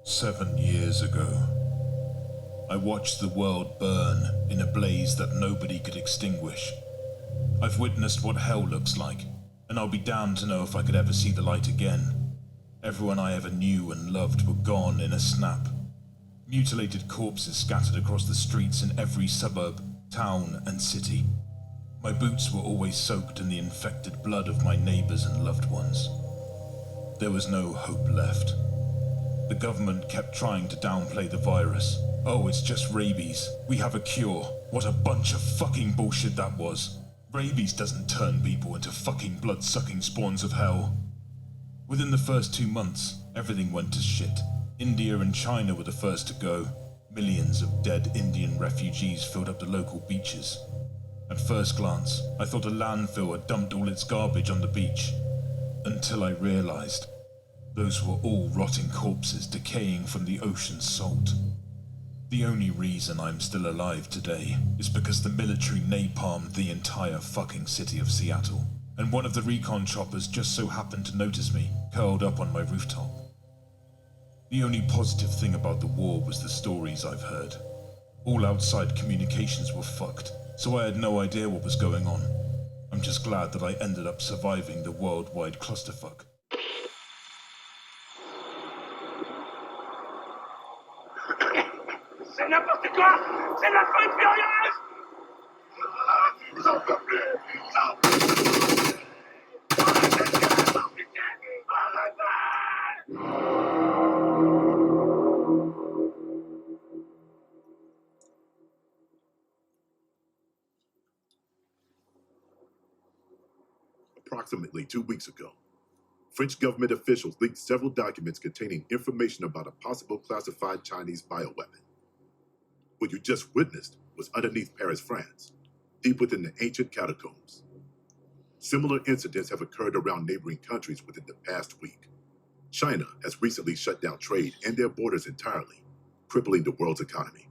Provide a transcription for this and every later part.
7 years ago, I watched the world burn in a blaze that nobody could extinguish. I've witnessed what hell looks like, and I'll be damned to know if I could ever see the light again. Everyone I ever knew and loved were gone in a snap. Mutilated corpses scattered across the streets in every suburb, town, and city. My boots were always soaked in the infected blood of my neighbors and loved ones. There was no hope left. The government kept trying to downplay the virus. Oh, it's just rabies. We have a cure. What a bunch of fucking bullshit that was. Rabies doesn't turn people into fucking blood-sucking spawns of hell. Within the first 2 months, everything went to shit. India and China were the first to go. Millions of dead Indian refugees filled up the local beaches. At first glance, I thought a landfill had dumped all its garbage on the beach. Until I realized, those were all rotting corpses decaying from the ocean's salt. The only reason I'm still alive today is because the military napalmed the entire fucking city of Seattle, and one of the recon choppers just so happened to notice me, curled up on my rooftop. The only positive thing about the war was the stories I've heard. All outside communications were fucked, so I had no idea what was going on. I'm just glad that I ended up surviving the worldwide clusterfuck. C'est n'importe quoi! C'est la fin furieuse! J'en peux plus! J'en peux plus! Approximately 2 weeks ago, French government officials leaked several documents containing information about a possible classified Chinese bioweapon. What you just witnessed was underneath Paris, France, deep within the ancient catacombs. Similar incidents have occurred around neighboring countries within the past week. China has recently shut down trade and their borders entirely, crippling the world's economy.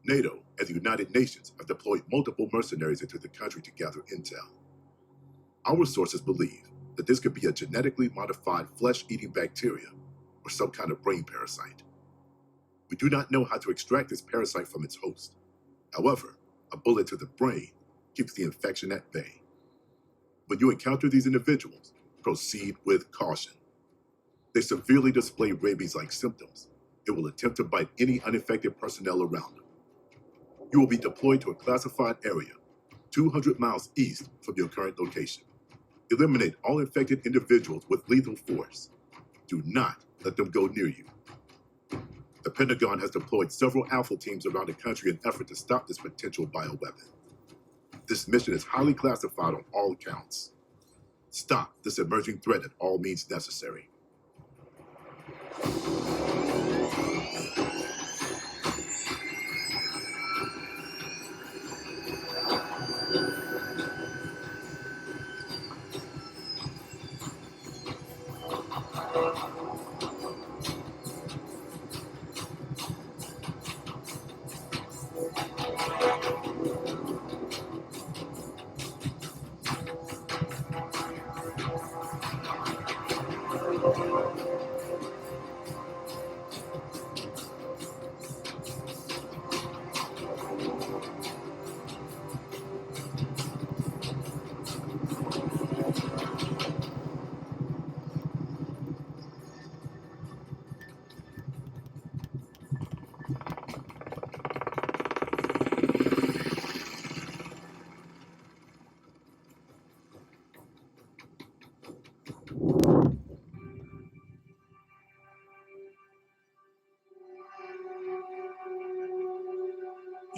NATO and the United Nations have deployed multiple mercenaries into the country to gather intel. Our sources believe that this could be a genetically modified flesh-eating bacteria or some kind of brain parasite. We do not know how to extract this parasite from its host. However, a bullet to the brain keeps the infection at bay. When you encounter these individuals, proceed with caution. They severely display rabies-like symptoms. It will attempt to bite any uninfected personnel around them. You will be deployed to a classified area, 200 miles east from your current location. Eliminate all infected individuals with lethal force. Do not let them go near you. The Pentagon has deployed several alpha teams around the country in an effort to stop this potential bioweapon. This mission is highly classified on all accounts. Stop this emerging threat at all means necessary.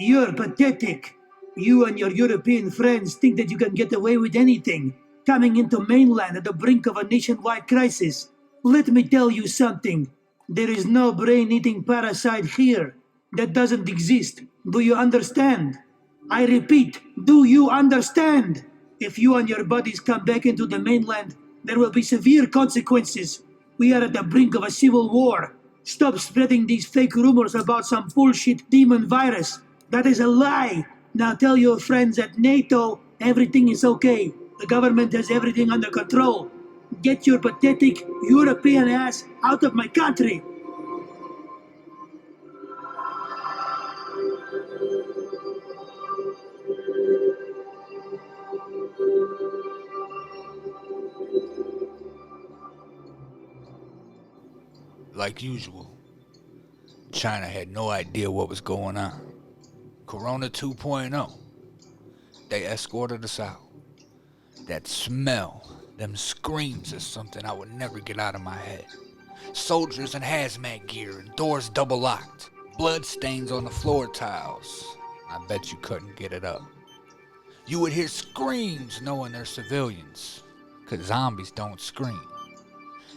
You're pathetic. You and your European friends think that you can get away with anything, coming into mainland at the brink of a nationwide crisis. Let me tell you something. There is no brain-eating parasite here. That doesn't exist. Do you understand? I repeat, do you understand? If you and your buddies come back into the mainland, there will be severe consequences. We are at the brink of a civil war. Stop spreading these fake rumors about some bullshit demon virus. That is a lie. Now tell your friends at NATO everything is okay. The government has everything under control. Get your pathetic European ass out of my country. Like usual, China had no idea what was going on. Corona 2.0. They escorted us out. That smell, them screams is something I would never get out of my head. Soldiers in hazmat gear and doors double locked. Blood stains on the floor tiles. I bet you couldn't get it up. You would hear screams knowing they're civilians, 'cause zombies don't scream.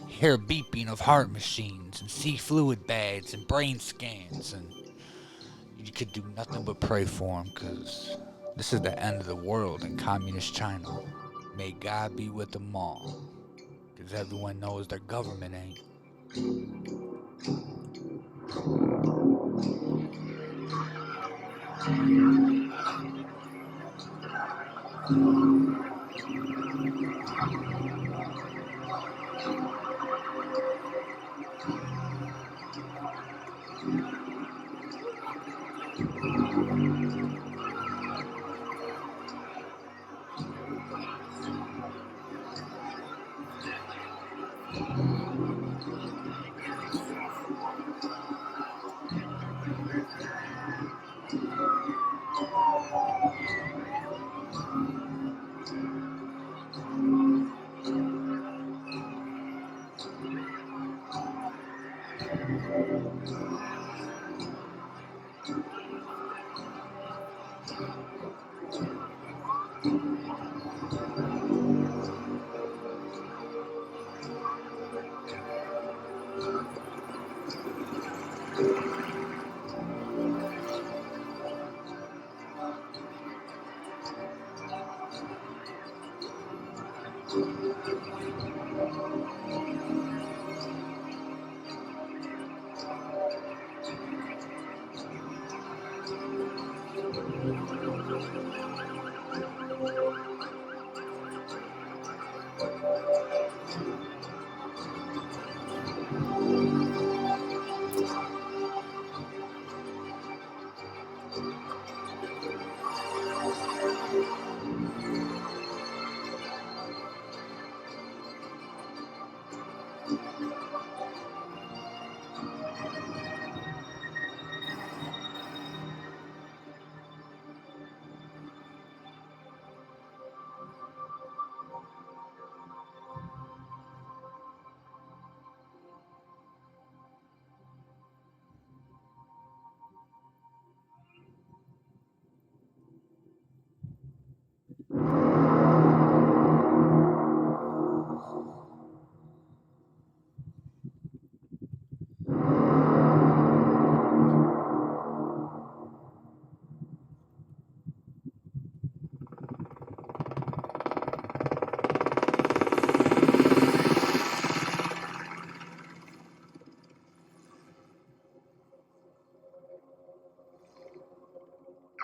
Hear beeping of heart machines and see fluid bags and brain scans, and you could do nothing but pray for them, 'cause this is the end of the world in communist China. May God be with them all, 'cause everyone knows their government ain't.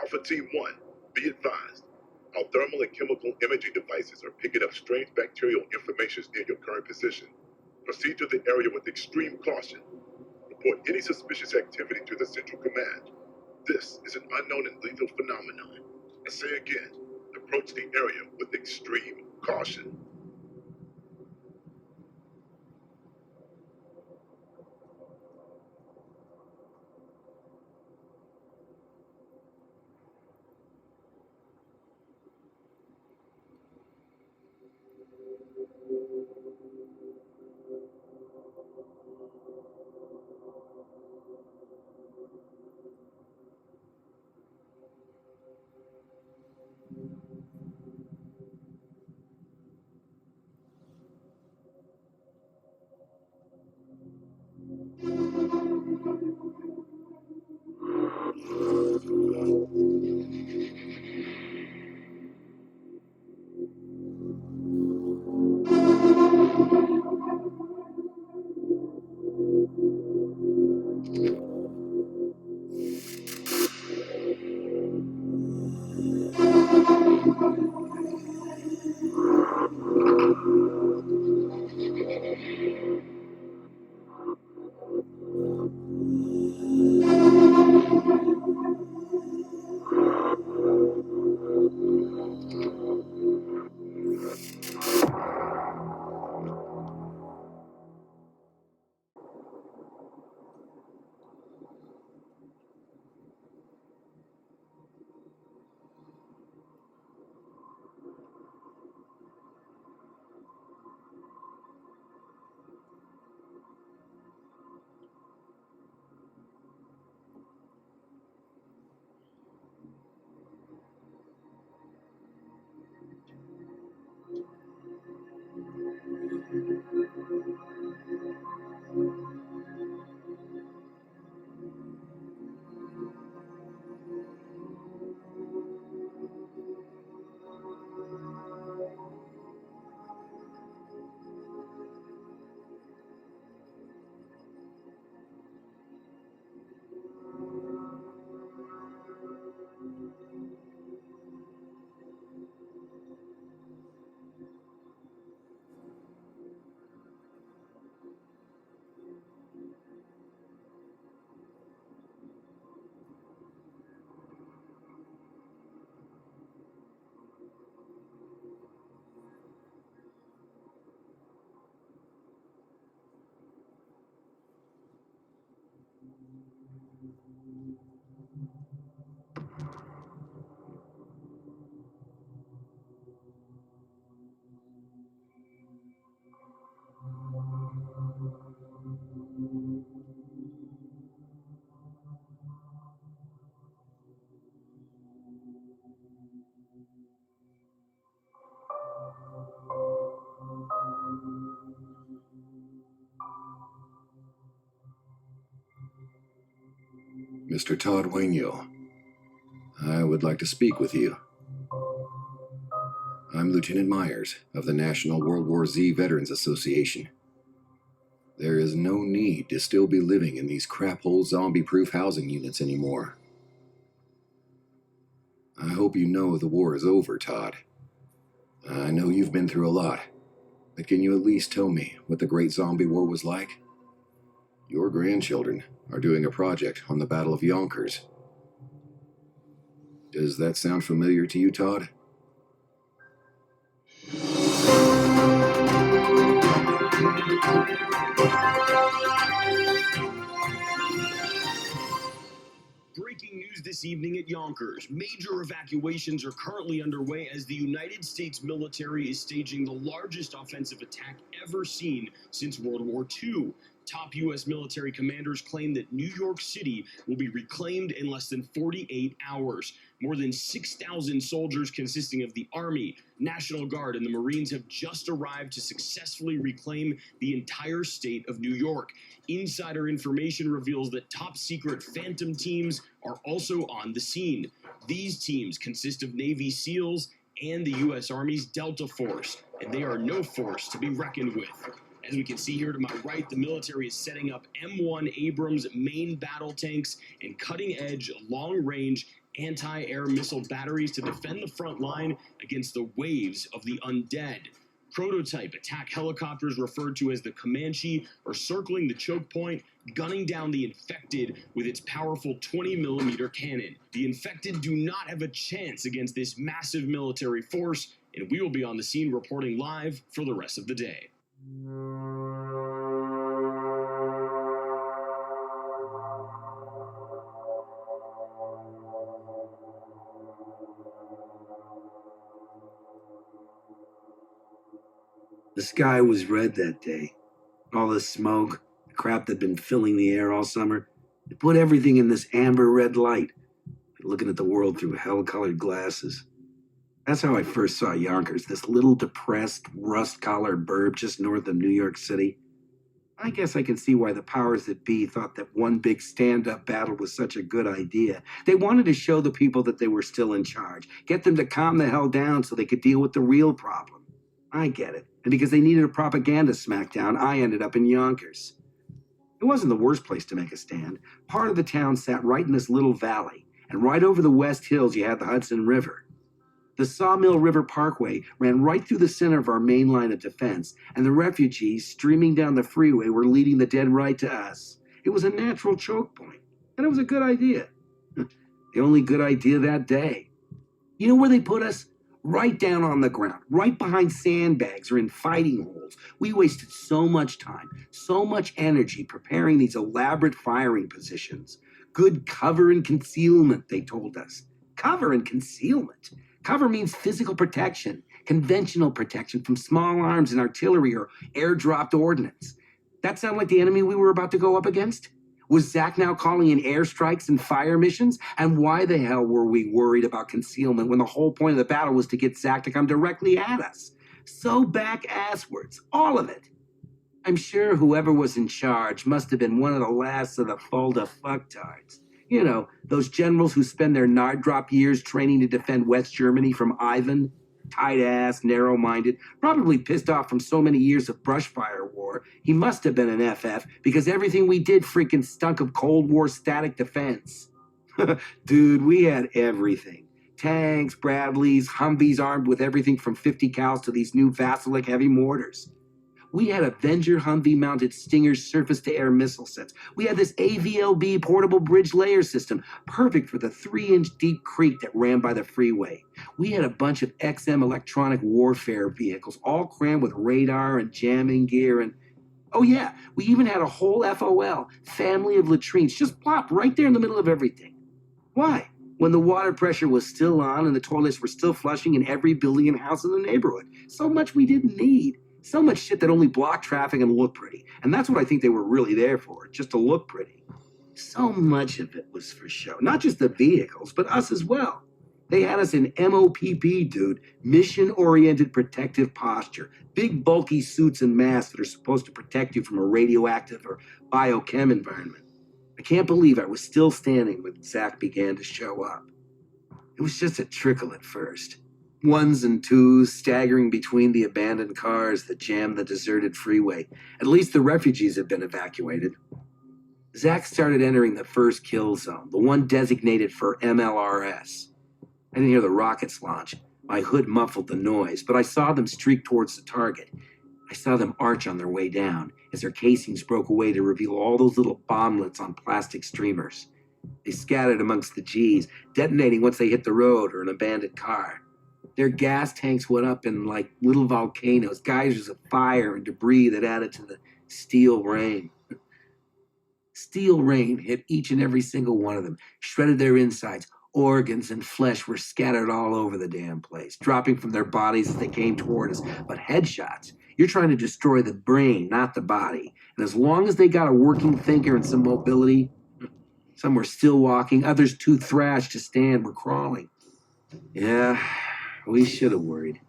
Alpha Team 1, be advised. Our thermal and chemical imaging devices are picking up strange bacterial information near your current position. Proceed to the area with extreme caution. Report any suspicious activity to the Central Command. This is an unknown and lethal phenomenon. I say again, approach the area with extreme caution. Mr. Todd Wainyo, I would like to speak with you. I'm Lieutenant Myers of the National World War Z Veterans Association. There is no need to still be living in these crap-hole zombie-proof housing units anymore. I hope you know the war is over, Todd. I know you've been through a lot, but can you at least tell me what the Great Zombie War was like? Your grandchildren are doing a project on the Battle of Yonkers. Does that sound familiar to you, Todd? Breaking news this evening at Yonkers. Major evacuations are currently underway as the United States military is staging the largest offensive attack ever seen since World War II. Top U.S. military commanders claim that New York City will be reclaimed in less than 48 hours. More than 6,000 soldiers consisting of the Army, National Guard, and the Marines have just arrived to successfully reclaim the entire state of New York. Insider information reveals that top-secret Phantom teams are also on the scene. These teams consist of Navy SEALs and the U.S. Army's Delta Force, and they are no force to be reckoned with. As we can see here to my right, the military is setting up M1 Abrams main battle tanks and cutting-edge, long-range anti-air missile batteries to defend the front line against the waves of the undead. Prototype attack helicopters, referred to as the Comanche, are circling the choke point, gunning down the infected with its powerful 20mm cannon. The infected do not have a chance against this massive military force, and we will be on the scene reporting live for the rest of the day. The sky was red that day. All the smoke, the crap that'd been filling the air all summer, it put everything in this amber red light, looking at the world through hell-colored glasses. That's how I first saw Yonkers, this little depressed, rust-collared burb just north of New York City. I guess I can see why the powers that be thought that one big stand-up battle was such a good idea. They wanted to show the people that they were still in charge, get them to calm the hell down so they could deal with the real problem. I get it. And because they needed a propaganda smackdown, I ended up in Yonkers. It wasn't the worst place to make a stand. Part of the town sat right in this little valley, and right over the West Hills you had the Hudson River. The Sawmill River Parkway ran right through the center of our main line of defense, and the refugees streaming down the freeway were leading the dead right to us. It was a natural choke point, and it was a good idea. The only good idea that day. You know where they put us? Right down on the ground, right behind sandbags or in fighting holes. We wasted so much time, so much energy preparing these elaborate firing positions. Good cover and concealment, they told us. Cover and concealment? Cover means physical protection, conventional protection from small arms and artillery or airdropped ordnance. That sound like the enemy we were about to go up against? Was Zach now calling in airstrikes and fire missions? And why the hell were we worried about concealment when the whole point of the battle was to get Zach to come directly at us? So back-asswards, all of it. I'm sure whoever was in charge must have been one of the last of the Fulda fucktards. You know, those generals who spend their Nard-drop years training to defend West Germany from Ivan. Tight-ass, narrow-minded, probably pissed off from so many years of brushfire war. He must have been an FF because everything we did freaking stunk of Cold War static defense. Dude, we had everything. Tanks, Bradleys, Humvees armed with everything from 50 cals to these new Vasilic heavy mortars. We had Avenger Humvee-mounted Stinger surface-to-air missile sets. We had this AVLB portable bridge layer system, perfect for the 3-inch deep creek that ran by the freeway. We had a bunch of XM electronic warfare vehicles, all crammed with radar and jamming gear, and Oh yeah, we even had a whole FOL, family of latrines, just plopped right there in the middle of everything. Why? When the water pressure was still on and the toilets were still flushing in every building and house in the neighborhood. So much we didn't need. So much shit that only blocked traffic and looked pretty. And that's what I think they were really there for, just to look pretty. So much of it was for show. Not just the vehicles, but us as well. They had us in MOPP, dude. Mission-oriented protective posture. Big, bulky suits and masks that are supposed to protect you from a radioactive or biochem environment. I can't believe I was still standing when Zach began to show up. It was just a trickle at first. Ones and twos staggering between the abandoned cars that jammed the deserted freeway. At least the refugees had been evacuated. Zach started entering the first kill zone, the one designated for MLRS. I didn't hear the rockets launch. My hood muffled the noise, but I saw them streak towards the target. I saw them arch on their way down as their casings broke away to reveal all those little bomblets on plastic streamers. They scattered amongst the G's, detonating once they hit the road or an abandoned car. Their gas tanks went up in like little volcanoes, geysers of fire and debris that added to the steel rain. Steel rain hit each and every single one of them, shredded their insides. Organs and flesh were scattered all over the damn place, dropping from their bodies as they came toward us. But headshots, you're trying to destroy the brain, not the body. And as long as they got a working thinker and some mobility, some were still walking, others too thrashed to stand were crawling. Yeah, we should have worried.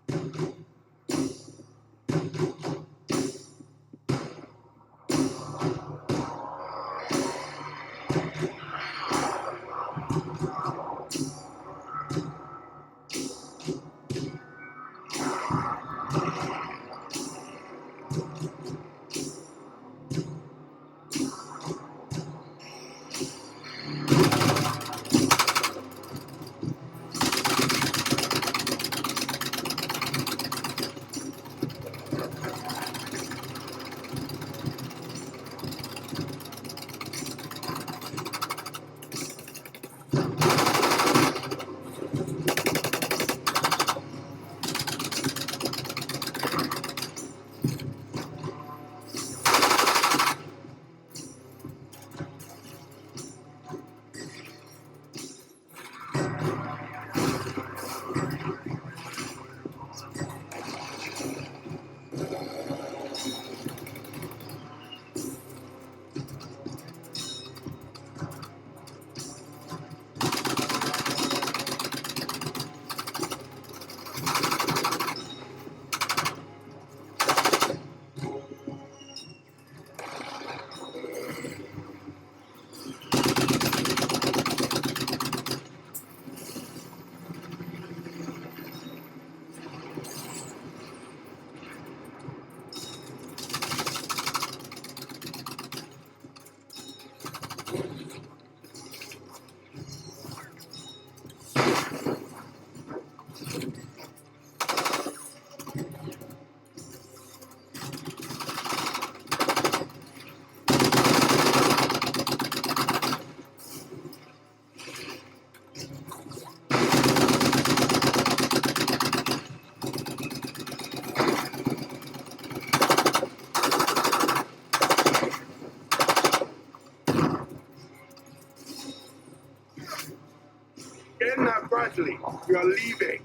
Bradley, we are leaving.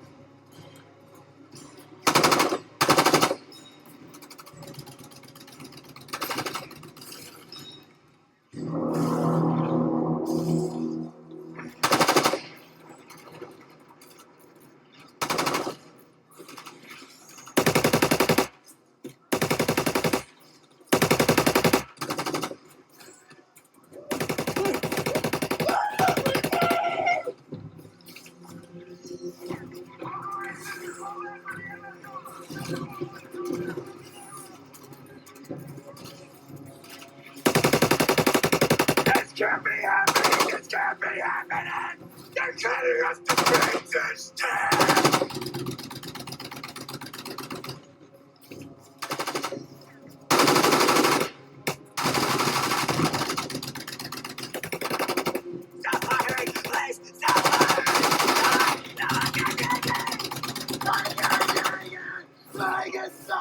Can't be happening! This can't be happening! They're telling us to beat this town! Stop firing! Please! Stop firing! No, I can't take it! I can't take it! Flying is so...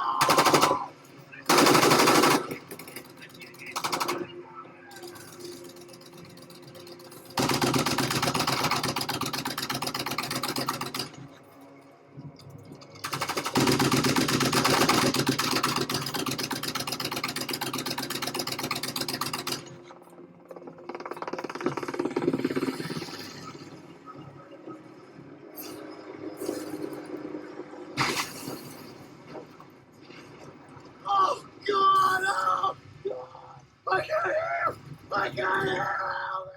I can't help it.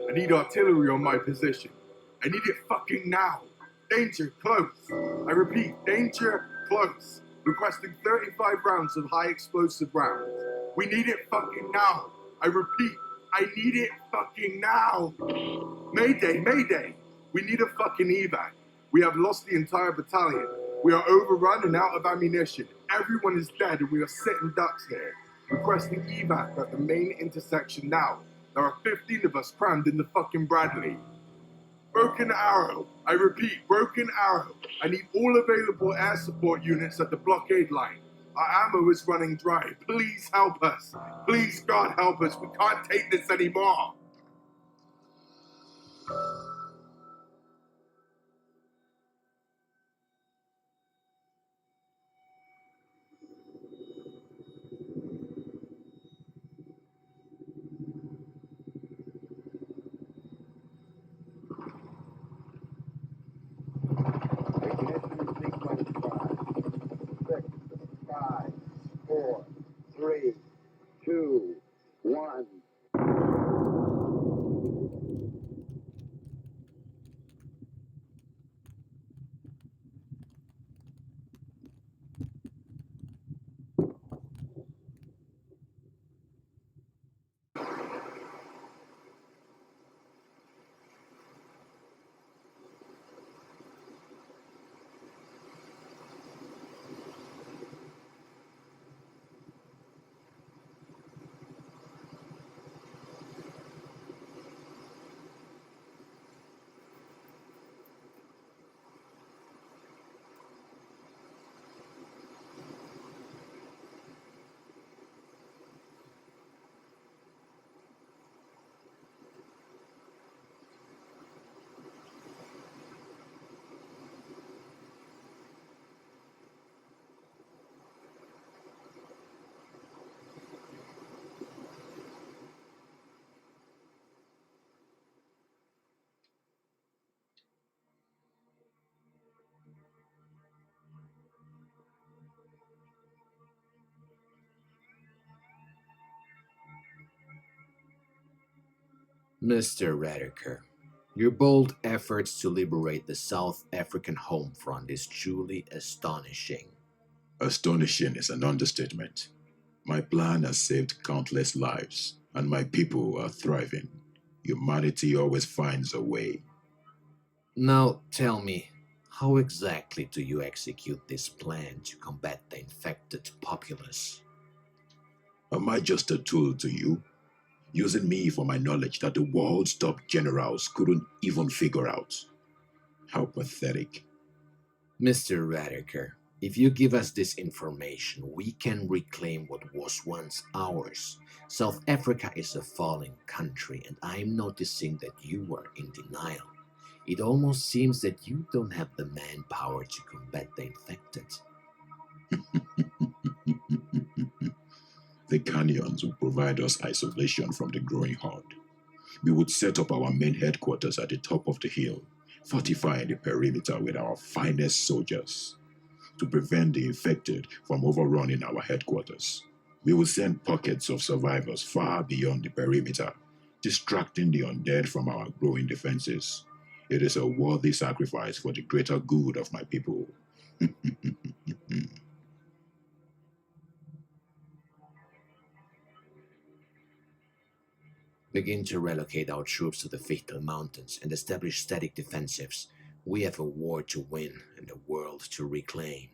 I need artillery on my position. I need it fucking now. Danger, close. I repeat, danger, close. Requesting 35 rounds of high explosive rounds. We need it fucking now. I repeat, I need it fucking now. Mayday, mayday. We need a fucking evac. We have lost the entire battalion. We are overrun and out of ammunition. Everyone is dead and we are sitting ducks here. Requesting evac at the main intersection now. There are 15 of us crammed in the fucking Bradley. Broken Arrow. I repeat, Broken Arrow. I need all available air support units at the blockade line. Our ammo is running dry. Please help us. Please, God, help us. We can't take this anymore. Five, four, three, two, one. Mr. Radiker, your bold efforts to liberate the South African home front is truly astonishing. Astonishing is an understatement. My plan has saved countless lives, and my people are thriving. Humanity always finds a way. Now tell me, how exactly do you execute this plan to combat the infected populace? Am I just a tool to you? Using me for my knowledge that the world's top generals couldn't even figure out? How pathetic. Mr. Radiker, if you give us this information, we can reclaim what was once ours. South Africa is a falling country, and I'm noticing that you are in denial. It almost seems that you don't have the manpower to combat the infected. The canyons will provide us isolation from the growing horde. We would set up our main headquarters at the top of the hill, fortifying the perimeter with our finest soldiers to prevent the infected from overrunning our headquarters. We will send pockets of survivors far beyond the perimeter, distracting the undead from our growing defenses. It is a worthy sacrifice for the greater good of my people. Begin to relocate our troops to the Fatal Mountains and establish static defensives. We have a war to win and a world to reclaim.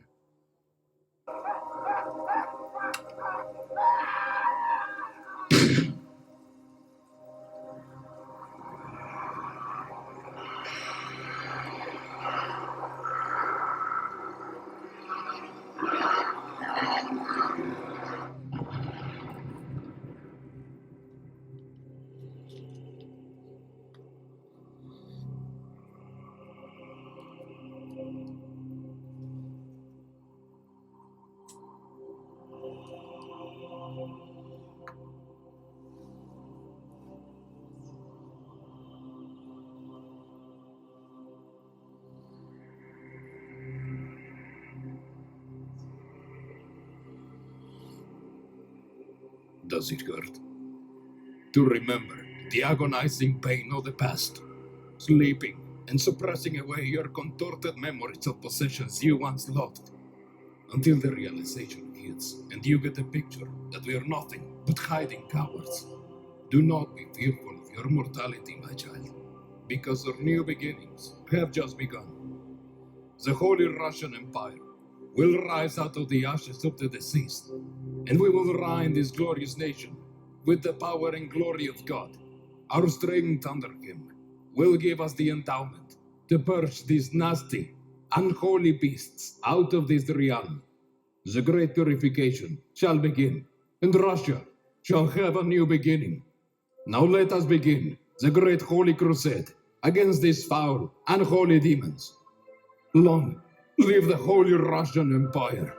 Does it hurt? To remember the agonizing pain of the past, sleeping and suppressing away your contorted memories of possessions you once loved, until the realization hits and you get the picture that we are nothing but hiding cowards. Do not be fearful of your mortality, my child, because our new beginnings have just begun. The Holy Russian Empire will rise out of the ashes of the deceased, and we will reign this glorious nation with the power and glory of God. Our strength under Him will give us the endowment to purge these nasty, unholy beasts out of this realm. The great purification shall begin, and Russia shall have a new beginning. Now let us begin the great holy crusade against these foul, unholy demons. Long live the Holy Russian Empire!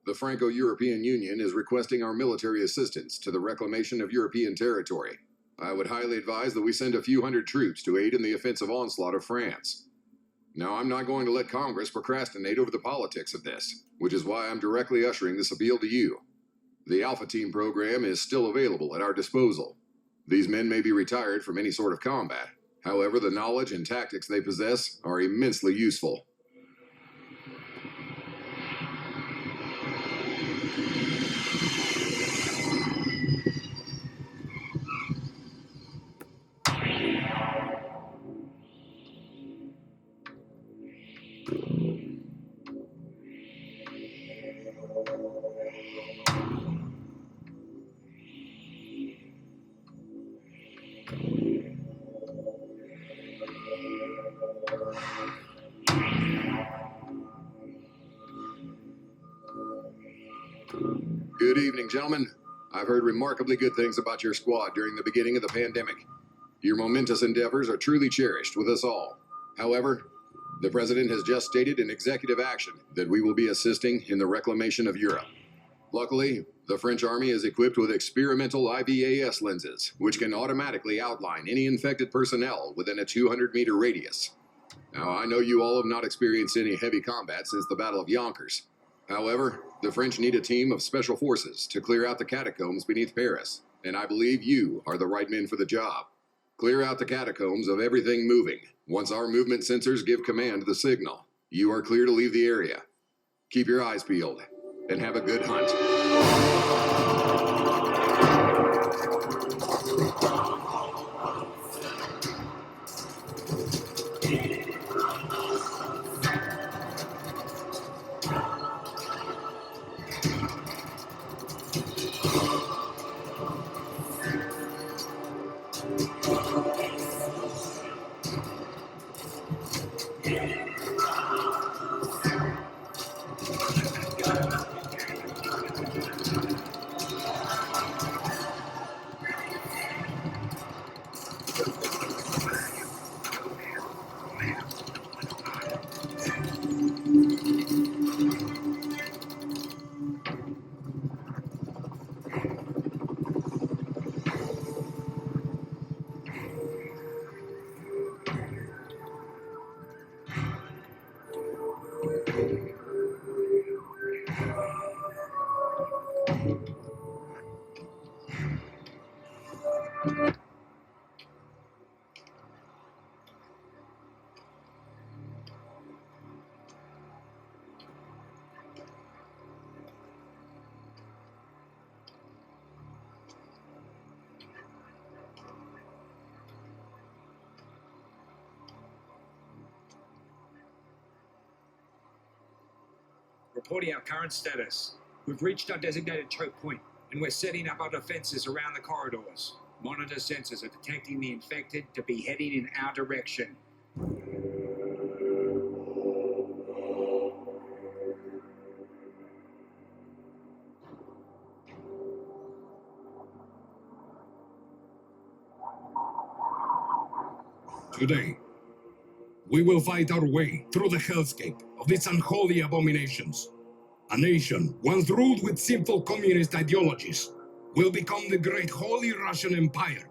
The Franco-European Union is requesting our military assistance to the reclamation of European territory. I would highly advise that we send a few hundred troops to aid in the offensive onslaught of France. Now, I'm not going to let Congress procrastinate over the politics of this, which is why I'm directly ushering this appeal to you. The Alpha Team program is still available at our disposal. These men may be retired from any sort of combat. However, the knowledge and tactics they possess are immensely useful. Good evening, gentlemen. I've heard remarkably good things about your squad during the beginning of the pandemic. Your momentous endeavors are truly cherished with us all. However, the President has just stated in executive action that we will be assisting in the reclamation of Europe. Luckily, the French Army is equipped with experimental IVAS lenses, which can automatically outline any infected personnel within a 200-meter radius. Now, I know you all have not experienced any heavy combat since the Battle of Yonkers. However, the French need a team of special forces to clear out the catacombs beneath Paris, and I believe you are the right men for the job. Clear out the catacombs of everything moving. Once our movement sensors give command the signal, you are clear to leave the area. Keep your eyes peeled, and have a good hunt. Reporting our current status. We've reached our designated choke point, and we're setting up our defenses around the corridors. Monitor sensors are detecting the infected to be heading in our direction. Today, we will fight our way through the hellscape of these unholy abominations. A nation once ruled with simple communist ideologies will become the great Holy Russian Empire.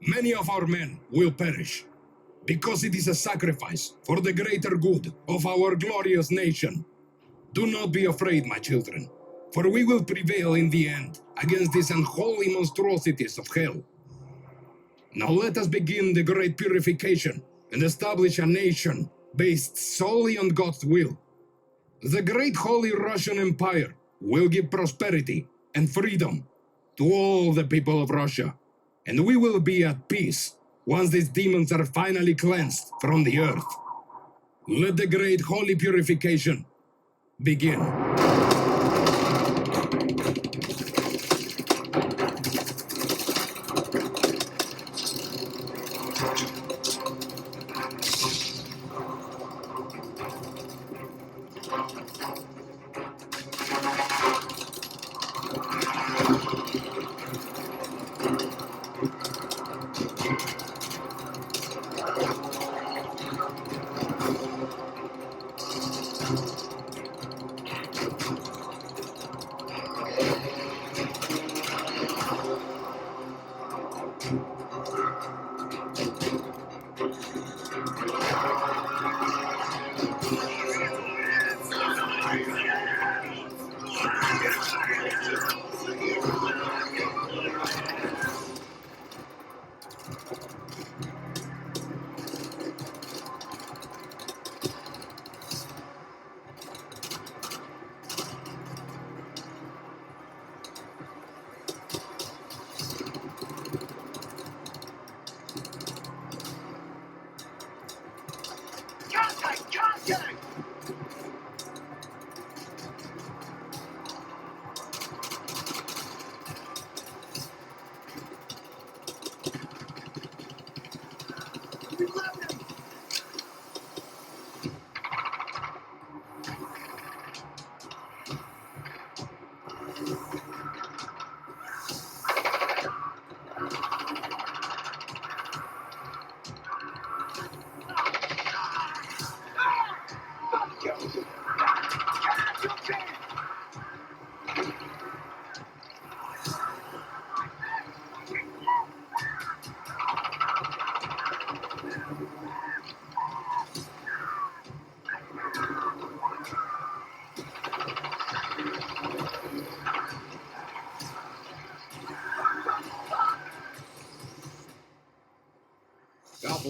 Many of our men will perish because it is a sacrifice for the greater good of our glorious nation. Do not be afraid, my children, for we will prevail in the end against these unholy monstrosities of hell. Now let us begin the great purification and establish a nation based solely on God's will. The great Holy Russian Empire will give prosperity and freedom to all the people of Russia, and we will be at peace once these demons are finally cleansed from the earth. Let the great holy purification begin.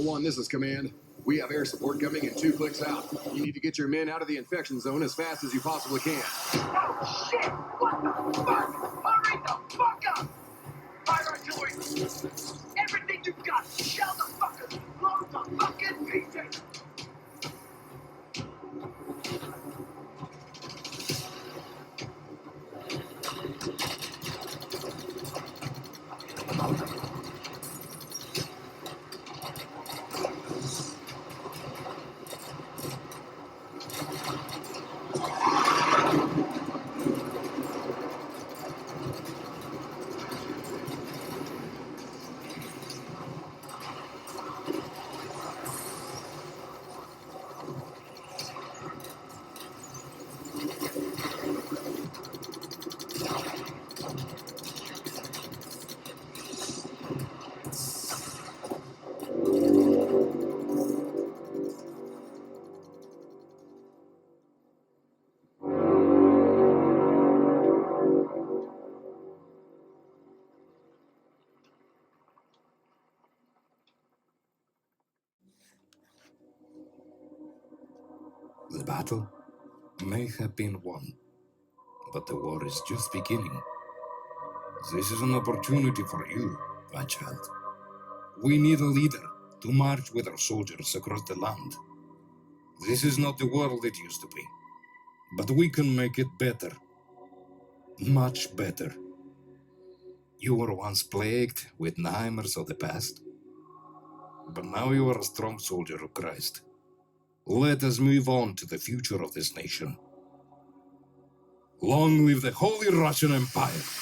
Alpha 1, this is Command. We have air support coming in 2 clicks out. You need to get your men out of the infection zone as fast as you possibly can. Oh shit! What the fuck? Hurry the fuck up! Fire artillery! Everything you've got! Shell the fuckers! Blow the fucking pieces! The battle may have been won, but the war is just beginning. This is an opportunity for you, my child. We need a leader to march with our soldiers across the land. This is not the world it used to be, but we can make it better. Much better. You were once plagued with nightmares of the past, but now you are a strong soldier of Christ. Let us move on to the future of this nation. Long live the Holy Russian Empire!